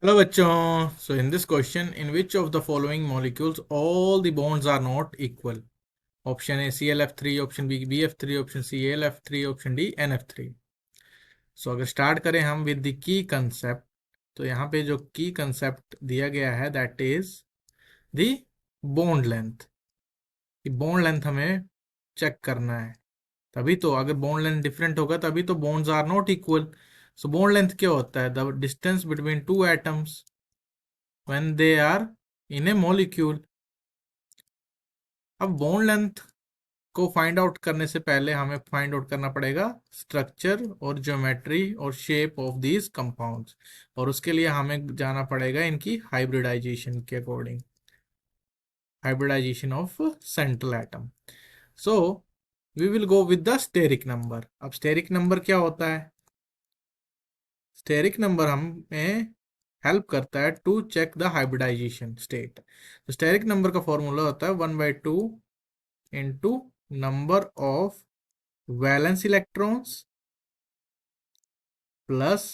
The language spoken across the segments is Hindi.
Hello bachon. So in this question, in which of the following molecules all the bonds are not equal? Option A ClF3, option B BF3, option C AlF3, option D NF3. So अगर स्टार्ट करें हम विद द की कंसेप्ट, तो यहाँ पे जो की कंसेप्ट दिया गया है that is the bond length. Bond length हमें चेक करना है, तभी तो अगर बॉन्ड लेंथ डिफरेंट होगा तभी तो bonds are not equal. So bond length क्या होता है? The distance between two atoms when they are in a molecule। अब बॉन्ड लेंथ को फाइंड आउट करने से पहले हमें फाइंड आउट करना पड़ेगा स्ट्रक्चर और ज्योमेट्री और शेप ऑफ दीज कंपाउंड्स, और उसके लिए हमें जाना पड़ेगा इनकी हाइब्रिडाइजेशन के according, hybridization of central atom. So we will go with the steric number. अब स्टेरिक नंबर क्या होता है? स्टेरिक नंबर हमें हेल्प करता है to check the hybridization state. तो स्टेरिक नंबर का फॉर्मूला होता है 1/2 into number of valence electrons plus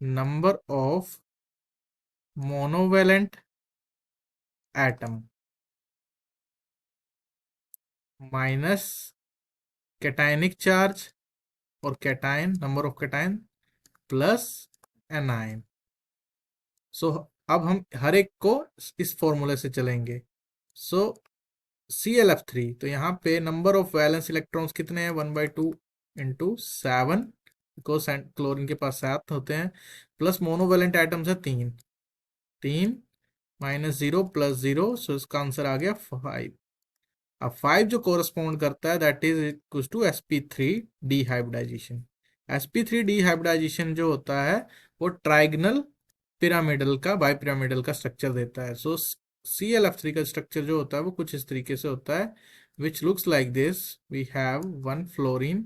number of monovalent atom minus cationic charge और cation, number of cation plus anion. So अब हम हर एक को इस फॉर्मूले से चलेंगे। सो ClF3, तो यहाँ पे नंबर ऑफ वैलेंस इलेक्ट्रॉन्स कितने हैं? 1/2 इंटू 7, बिकॉज क्लोरीन के पास 7 होते हैं, प्लस मोनोवेलेंट एटम्स है 3, 3 माइनस 0 प्लस 0, सो इसका आंसर आ गया 5। अब 5 जो कोरस्पॉन्ड करता है that is equal to sp3 dehybridisation. sp3 dehybridisation जो होता है वो ट्राइगनल पिरामिडल का, बाई पिरामिडल का स्ट्रक्चर देता है। सो ClF3 का स्ट्रक्चर जो होता है वो कुछ इस तरीके से होता है, which looks like this. We have 1 fluorine,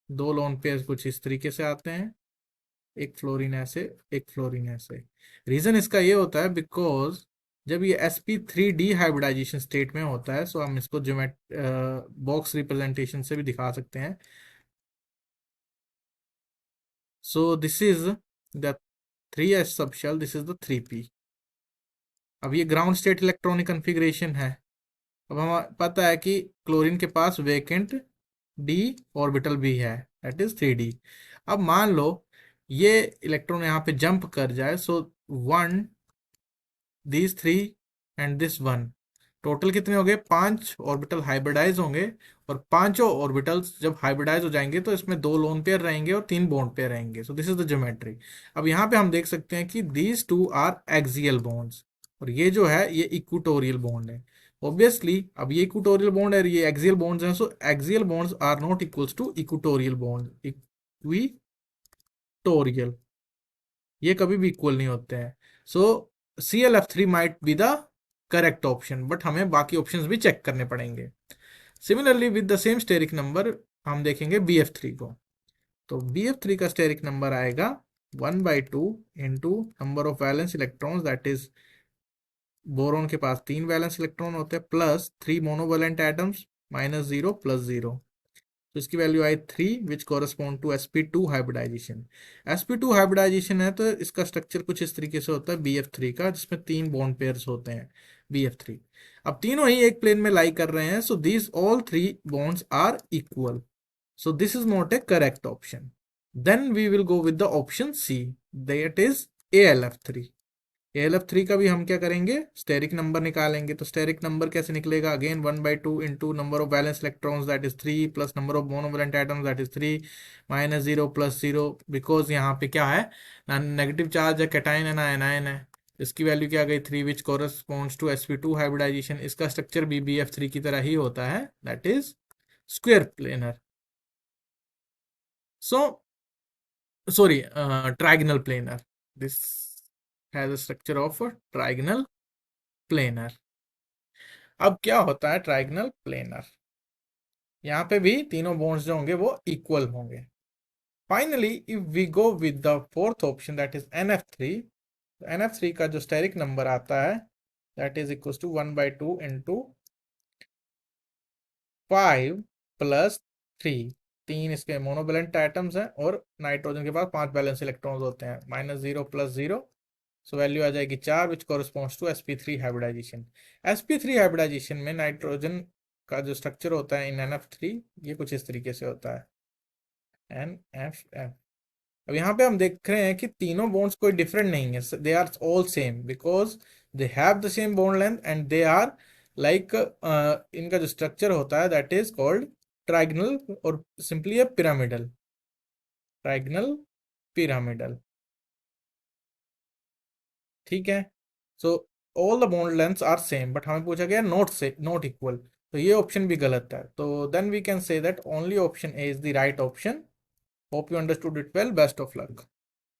2 lone pair कुछ इस तरीके से आते हैं, एक फ्लोरीन ऐसे, एक फ्लोरीन ऐसे। रीजन इसका ये होता है बिकॉज जब ये sp3 डिहाइब्रिडाइजेशन स्टेट में होता है, सो हम इसको ज्योमेट बॉक्स रिप्रेजेंटेशन से भी दिखा सकते हैं। सो this is the 3s subshell, this is the 3p। अब ये ग्राउंड स्टेट इलेक्ट्रॉनिक कन्फिग्रेशन है। अब हमें पता है कि क्लोरीन के पास वेकेंट d ऑर्बिटल भी है, दैट इज 3d। अब मान लो ये इलेक्ट्रॉन यहाँ पे जंप कर जाए, सो 1 these 3 एंड दिस 1, टोटल कितने हो गए? 5 ऑर्बिटल हाइब्रिडाइज होंगे, और पांचों ऑर्बिटल्स जब हाइब्रिडाइज हो जाएंगे तो इसमें 2 लोन पेयर रहेंगे और 3 बॉन्ड पेयर रहेंगे। So this is the geometry. अब यहाँ पे हम देख सकते हैं कि these two are axial bonds, और ये जो है ये इक्वेटोरियल बॉन्ड है। ऑब्वियसली अब ये इक्वेटोरियल बॉन्ड है, ये एक्सियल बॉन्ड्स हैं, so axial bonds are not equals to equatorial bond. Equatorial ये कभी भी इक्वल नहीं होते हैं। So ClF3 might be the correct option, but हमें बाकी ऑप्शंस भी चेक करने पड़ेंगे। Similarly with the same steric number हम देखेंगे BF3 को। तो BF3 का स्टेरिक नंबर आएगा 1/2 into number of valence electrons, that is boron के पास 3 वैलेंस इलेक्ट्रॉन होते हैं, plus 3 monovalent atoms minus 0 plus 0। तो इसकी वैल्यू आई 3, which correspond to sp2 hybridisation. sp2 hybridisation है तो इसका स्ट्रक्चर कुछ इस तरीके से होता है BF3 का, जिसमें 3 बॉन्ड पेयर्स होते हैं BF3। अब तीनों ही एक प्लेन में लाई कर रहे हैं, so these all 3 bonds are equal, so this is not a correct option. Then we will go with the option C, that is AlF3। AlF3 का भी हम क्या करेंगे? स्टेरिक नंबर निकालेंगे। तो स्टेरिक नंबर कैसे निकलेगा? Again 1/2 into number of valence electrons that is 3 plus number of monovalent atoms that is 3 minus 0 plus 0, because यहाँ पे क्या है? नेगेटिव चार्ज है, कैटायन है ना एनायन है। इसकी वैल्यू क्या आ गई? 3, विच कॉरस्पॉन्ड्स टू sp2 हाइब्रिडाइजेशन। इसका स्ट्रक्चर भी BF3 की तरह ही होता है, that is square planar. So sorry, trigonal planar. This has a structure of a trigonal planar। अब क्या होता है ट्राइगनल प्लेनर? यहाँ पे भी तीनों बॉन्ड्स जो होंगे वो इक्वल होंगे। Finally if we go with the fourth option that is NF3, NF3 का जो स्टेरिक नंबर आता है that is equal to 1/2 into 5 plus 3। 3 इसके मोनोवैलेंट एटम्स हैं और नाइट्रोजन के पास 5 बैलेंस इलेक्ट्रॉन्स होते हैं, -0 + 0, सो वैल्यू आ जाएगी 4 which corresponds to sp3 hybridization. sp3 hybridization में नाइट्रोजन का जो स्ट्रक्चर होता है इन NF3, ये कुछ इस तरीके से होता है, NFF। अब यहाँ पे हम देख रहे हैं कि तीनों बॉन्ड्स कोई डिफरेंट नहीं है, they are all same because they have the same bond length and they are like, इनका जो स्ट्रक्चर होता है दैट इज कॉल्ड ट्राइगनल और सिंपली है पिरामिडल, ट्राइगनल पिरामिडल। ठीक है, so all the bond lengths are same, but हमें पूछा गया नॉट से नॉट इक्वल, तो ये ऑप्शन भी गलत है, तो then we can say that only option A is the right option. Hope you understood it well, best of luck.